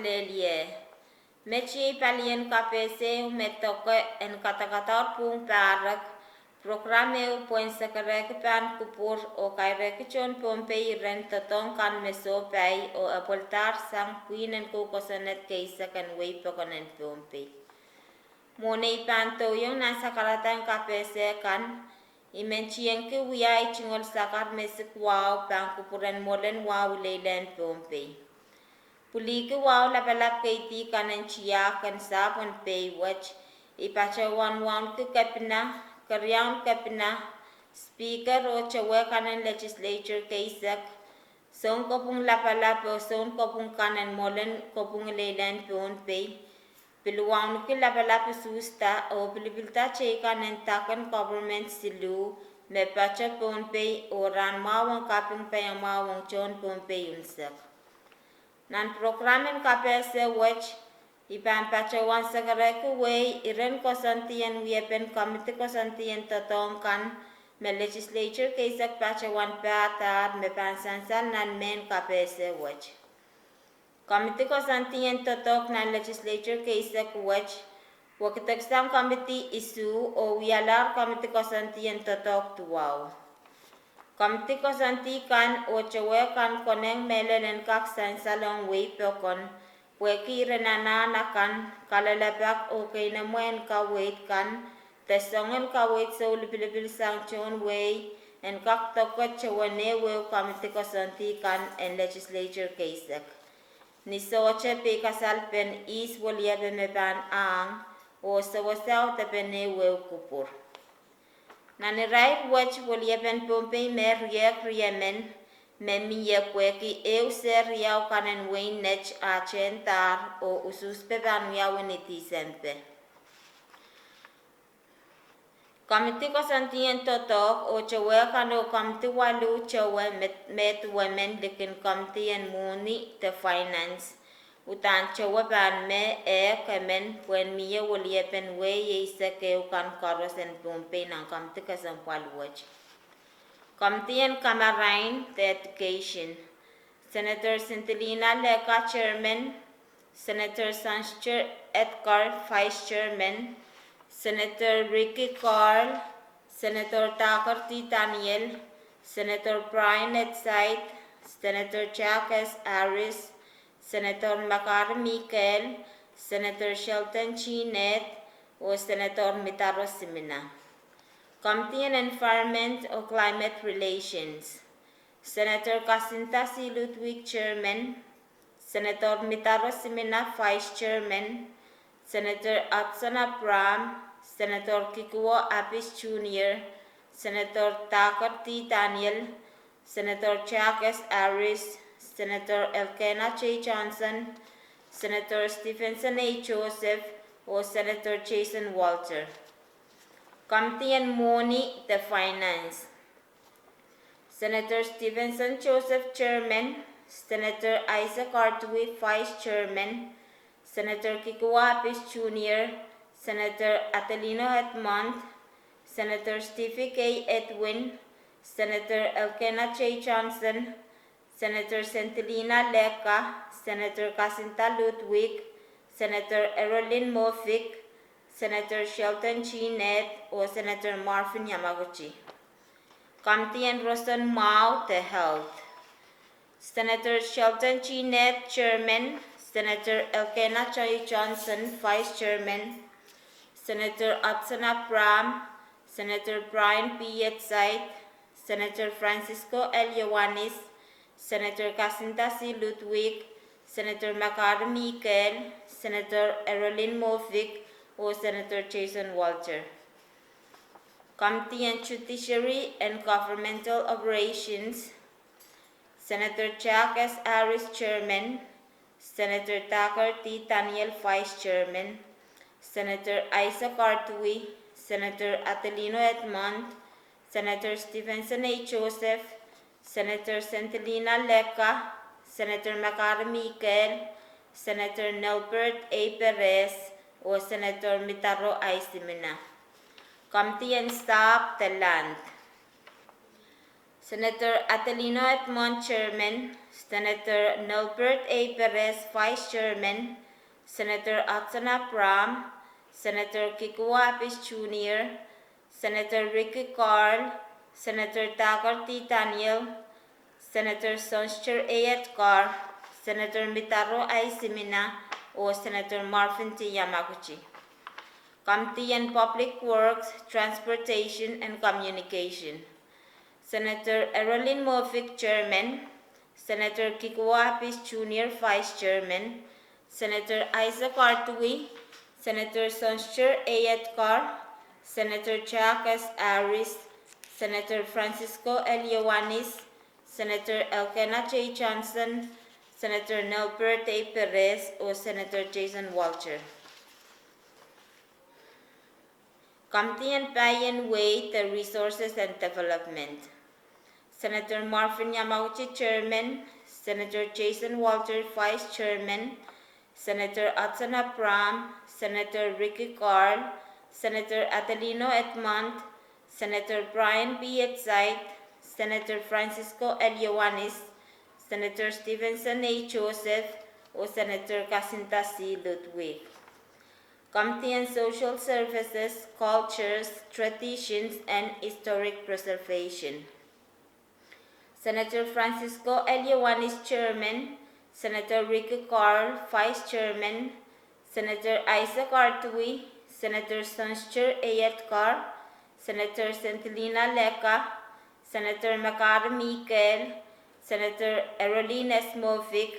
Lelie. Mechi palien KPC metoke en Kadakadaur Pwuhng Pahrek. Programe puen sakarek pan kupur o kairek chon pompei ren totong kan meso pai o apoltar sang puinen kukosanet keisa kan wei pokonen pompei. Monei pan to yung nasa karatan KPC kan imenchien ke wiai chingol sakar mesik wow pan kupuren molen wow leilen pompei. Puli ke wow lapalap keiti kanen chia kan sapon pei wach ipacha wan ke kapina Karyang kapina speaker o chawe kanan legislature kaisak son kopung lapalap o son kopung kanan molen kopung leilan pion pay piluang ki lapalap susta o pilipilta che kanan takan government silu me pacha pion pay o ran mawang kaping payang mawang chon pion pay yunsak nan programen kapese watch Ipan pacawan segera kuwei iren kosantian wiepen komite kosantian totongkan me legislature kaisak pacawan patar me pansansan nan men KPC watch. Komite kosantian totok nan legislature kaisak watch wakitaksang komite isu o wialar komite kosantian totok tuwaw. Komite kosantikan o cewe kan koneng melelen kak sansalong wei pokon Weki renana nakan kalalapak o kay namuan kawait kan tesongen kawait so lipilipil sang chon way and kak tokot chawane we kamite kosanti kan and legislature kaisak. Ni soche pe kasal pen is waliabe me ban ang o sawasaw tapene we kupur. Nani right watch waliaben pompe mer yek riamen Memiye kweki ser yau kanen wein nech a chentar o usus pepan yau niti sempe. Komite kosantian totok o cewe kano komite walu cewe met women dikin komite en muni te finance. Utan cewe ban me kemen puen miye wolie pen we ye sekeu kan koros en pompe nang komite kosan paluach. Committee and Camarine the Education. Senator Centelina Leka Chairman, Senator Sancher Edgar Vice Chairman, Senator Ricky Carl, Senator Takar T. Daniel, Senator Brian Edside, Senator Jack S. Harris, Senator Makar Mikael, Senator Shelton Chinet, or Senator Mitaro Simina. Committee on Environment or Climate Relations. Senator Kasinta C. Ludwig, Chairman. Senator Mitaro Simina, Vice Chairman. Senator Atsana Pram. Senator Kikuo Apis Jr. Senator Takar T. Daniel. Senator Jack S. Harris. Senator Elkena J. Johnson. Senator Stephenson A. Joseph. Or Senator Jason Walter. Committee on Money, the Finance. Senator Stephenson Joseph, Chairman. Senator Isaac Artui, Vice Chairman. Senator Kikuo Apis Jr. Senator Atelino Edmond. Senator Stevie K. Edwin. Senator Elkena J. Johnson. Senator Centelina Leka. Senator Kasinta Ludwig. Senator Erolyn Mofik. Senator Shelton Chinet or Senator Marvin Yamaguchi. Committee and Roston Mao, the Health. Senator Shelton Chinet, Chairman. Senator Elkena Choi Johnson, Vice Chairman. Senator Atsana Pram. Senator Brian P. Edside. Senator Francisco L. Yowanis. Senator Kasinta C. Ludwig. Senator Makar Mikael. Senator Erolyn Mofik. Or Senator Jason Walter. Committee on Judiciary and Governmental Operations. Senator Jack S. Harris, Chairman. Senator Takar T. Daniel, Vice Chairman. Senator Isaac Artui. Senator Atelino Edmond. Senator Stephenson A. Joseph. Senator Centelina Leka. Senator Makar Mikael. Senator Nelbert A. Perez. Or Senator Mitaro I. Simina. Committee and Staff, the Land. Senator Adelino Edmond, Chairman. Senator Nelbert A. Perez, Vice Chairman. Senator Atsana Pram. Senator Kikuwa Apis Jr., Senator Ricky Carl, Senator Tagar T. Daniel, Senator Sonster A. Edgar, Senator Mitaro I. Simina, or Senator Marvin T. Yamaguchi. Committee on Public Works, Transportation and Communication. Senator Errolyn Murphy, Chairman. Senator Kikuwa Apis Jr., Vice Chairman. Senator Isaac Artui, Senator Sonster A. Edgar, Senator Chuck S. Harris, Senator Francisco L. Ioannis, Senator Elkena J. Johnson, Senator Nelbert A. Perez, or Senator Jason Walter. Committee on Pay and Weight, the Resources and Development. Senator Marvin Yamaguchi, Chairman. Senator Jason Walter, Vice Chairman. Senator Atsana Pram, Senator Ricky Carl, Senator Adelino Edmond, Senator Brian B. Etzait, Senator Francisco L. Ioannis, Senator Stevenson A. Joseph, or Senator Jacinta C. Ludwig. Committee on Social Services, Cultures, Traditions, and Historic Preservation. Senator Francisco L. Ioannis, Chairman. Senator Ricky Carl, Vice Chairman. Senator Isaac Artui, Senator Sonster A. Edgar, Senator Santilina Leka, Senator Makar Mikael, Senator Errolyn S. Movic,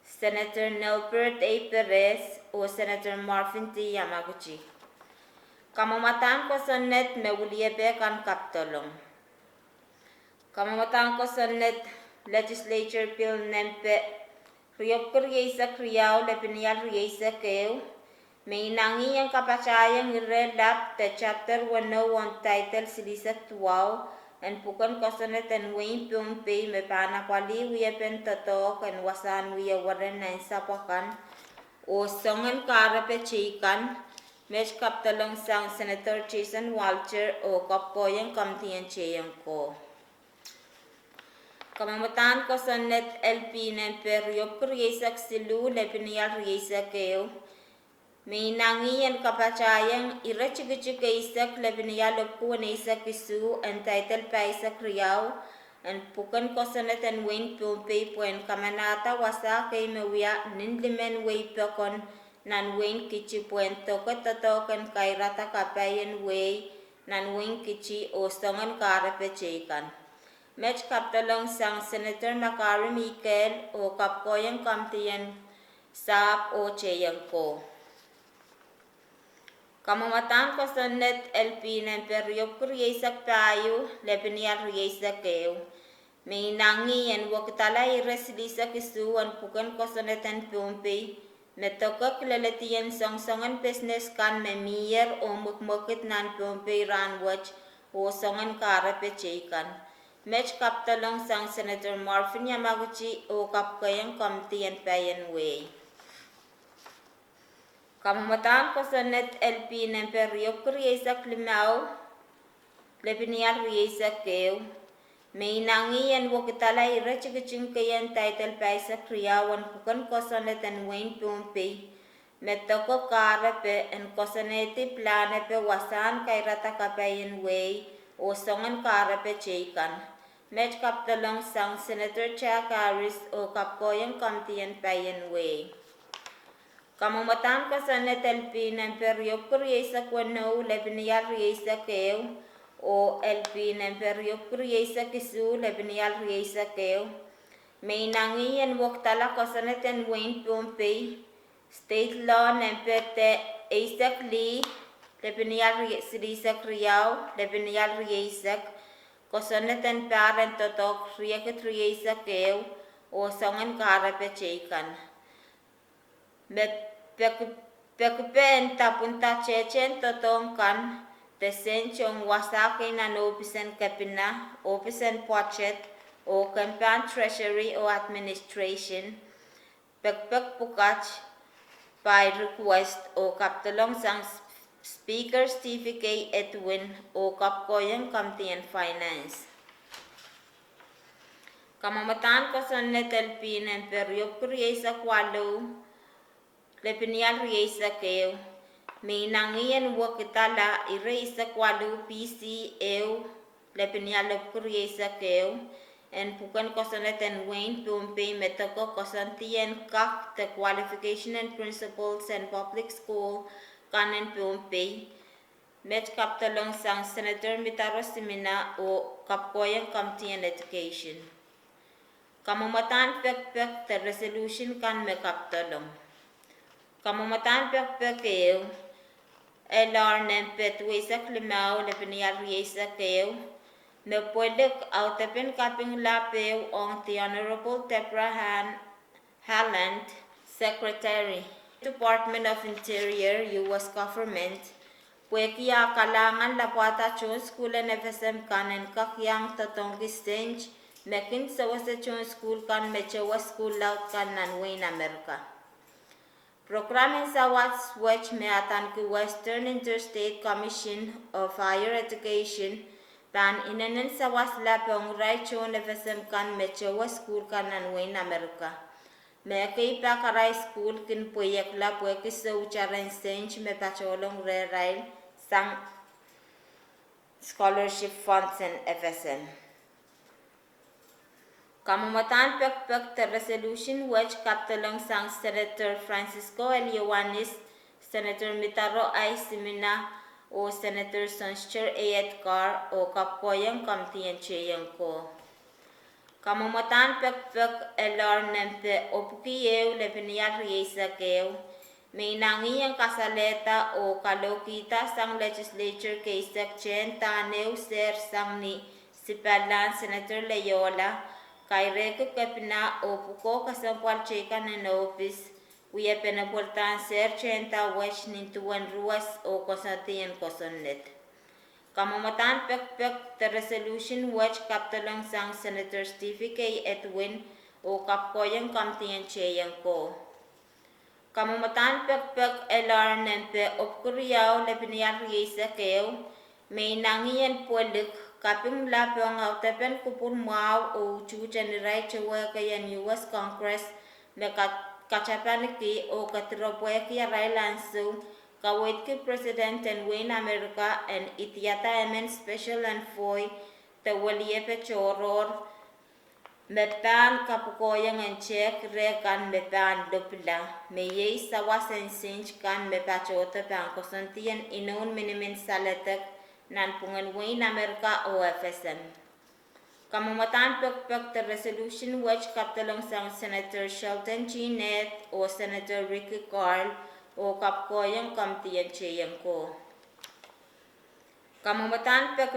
Senator Nelbert A. Perez, or Senator Marvin T. Yamaguchi. Kamamatan ko sonet me uliebe kan kaptolong. Kamamatan ko sonet legislature bill nempe Riyop Riesa Kriau Lepinial Riesa Keo, Mainangi ang kapachayang irelap the chapter 101 title Silisak Tuau, and Pukan Kosonet and Wayne Pwuhng Pei me panakwali wiyapen totok and wasan wiya waren na sapakan, o songan karape chikan, Mech kaptalong sang Senator Jason Walter o kapkoyang kamtiyan cheyang ko. Kamamatan ko sa net LP ng periop riyesak silu lepinial riyesak keo. May nangiyan kapachayang irachiguchika isak lepinial opkuan isak isu and title pa isak riyaw. And pukan ko sa net and Wayne Pwuhng Pei puen kamanata wasa kay mawia nindimen way pekon nan Wayne kichi puen tokat totokan kay rata kapayan way nan Wayne kichi o songan karape chikan. Mech kaptalong sang Senator Makar Mikael o kapkoyang kamtiyan sap o cheyang ko. Kamamatan ko sa net LP ng periop kuryesak tayo lepinial ryesak keo. May nangi yan wakitala iresilisa kisuan pukan ko sa net and Pwuhng Pei. Metokak lalatiyan song-songan business kan memiyer o mukmukit nan Pwuhng Pei ranwach o songan karape cheykan. Mech kaptalong sang Senator Marvin Yamaguchi o kapkayang kamtiyan payan way. Kamamatan ko sa net LP ng periop kuryesak limaw, lepinial ryesak keo. May nangiyan wakitala irachiguching kayan title pa sa kriyawan pukan ko sa net and Wayne Pwuhng Pei. Metoko karape and kosaneti planepe wasan kay rata kapayan way o songan karape cheykan. Mech kaptalong sang Senator Chuck Harris o kapkoyang kamtiyan payan way. Kamamatan ko sa net LP ng periop kuryesak wano lepinial ryesak keo o LP ng periop kuryesak isu lepinial ryesak keo. May nangiyan waktala ko sa net and Wayne Pwuhng Pei. State law ng pete Isaac Lee lepinial ryesak riyaw lepinial ryesak. Kosonetan parent totok riyakat riyesa keo o songan karape cheykan. Pekupen tapunta chechen totong kan tesen chong wasake na opisen kapina, opisen pochet o campaign treasury o administration. Pekpek pukach by request o kaptulong sang Speaker Steve K. Edwin o kapkoyang kamtiyan finance. Kamamatan ko son netelpin en periop kuriesa kwalo lepinial riesa keo. May nangiyan wakitala iresa kwalo PC eu lepinial kuriesa keo. En pukan kosonet en Wayne Pwuhng metoko kosantien kak the qualification and principles and public school kanen Pwuhng. Met kaptalong sang Senator Mitaro Simina o kapkoyang Committee on Education. Kamamatan pek the resolution kan me kaptalong. Kamamatan pek keo LR nempet wesa klimao le penial riesa keo me puedek autapen kaping lapeu on the Honorable Deborah Halland, Secretary, Department of Interior, U.S. Government, puekia kalangan lapata chon school and FSM kanen kakyang tatong exchange mekin sa wasa chon school kan mechawa school laut kan nanwain Amerika. Programin sa Watch me atan ki Western Interstate Commission of Higher Education pan inanen sa wasla pong rai chon FSM kan mechawa school kan nanwain Amerika. Me kay pa karay school kin puyak la puyak sa ucharan exchange me pacholong re sang scholarship funds and FSM. Kamamatan pek the resolution which kaptalong sang Senator Francisco L. Yohanes, Senator Mitaro I. Simina o Senator Sonster A. Edgar o kapkoyang kamtiyan cheyang ko. Kamamatan pek LR nempe opukiyeu lepiniat riesa keu. May nangiyang kasaleta o kalokita sang legislature kay Sekchen Taneu Ser sang ni Sipalan Senator Leyola kay reko kapina o puko kasampal chekan en office kuya penapultan Ser Chenta Wesh nintuan ruas o kosatiyan kosonnet. Kamamatan pek the resolution which kaptalong sang Senator Stevie K. Edwin o kapkoyang kamtiyan cheyang ko. Kamamatan pek LR nempe opkuriyaw lepinial riesa keo may nangiyan pulik kapim lapong autapen kupur mau o chucha ni rai chewa kayan US Congress me kachapaniki o katropoya kia rai lansu kawit ki President and Wayne America and itiata emen special and foy te waliepe choror mepan kapukoyang en check re kan mepan dopla me ye sawasen sinch kan mepachota pan kosantian inon minimin saletek nan pungan Wayne America o FSM. Kamamatan pek the resolution which kaptalong sang Senator Shelton G. Net o Senator Ricky Carl o kapkoyang kamtiyan cheyang ko. Kamamatan pek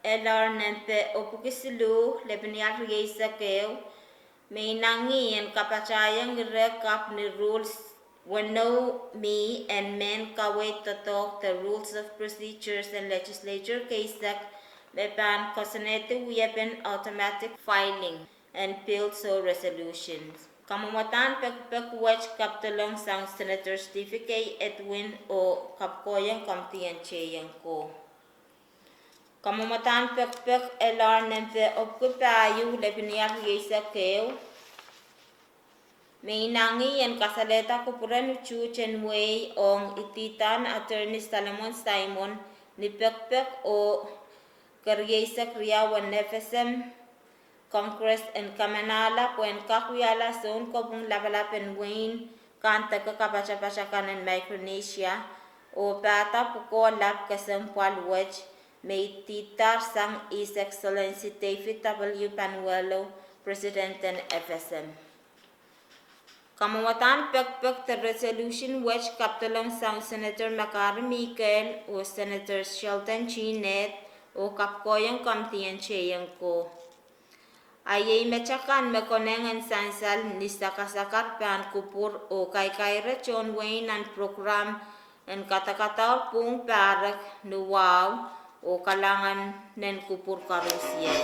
LR nempe opukisilu lepinial riesa keo may nangiyan kapachayang rekap ni rules when no me and men kawait to talk the rules of procedures and legislature caseak mepan kosanete weapon automatic filing and bills or resolutions. Kamamatan pek which kaptalong sang Senator Stevie K. Edwin o kapkoyang kamtiyan cheyang ko. Kamamatan pek LR nempe opkupayu lepinial riesa keo may nangiyan kasaleta kupuran uchu chenway ong ititan Attorney Salomon Simon ni pek o karyesa kriyawan FSM Congress and Kamanala puen kakuyala son kopung lapalapen Wayne kanta kakapachapachakan en Micronesia o pata puko lap kasampal wech may titar sang His Excellency David W. Panuelo, President and FSM. Kamamatan pek the resolution which kaptalong sang Senator Makar Michael o Senator Shelton G. Net o kapkoyang kamtiyan cheyang ko. Ayay mechakan mekonengan sansal ni sakasakar pan kupur o kay rechon Wayne and program en Kadakadaur Pwuhng Pahrek nuwaw o kalangan nen kupur karusiyan.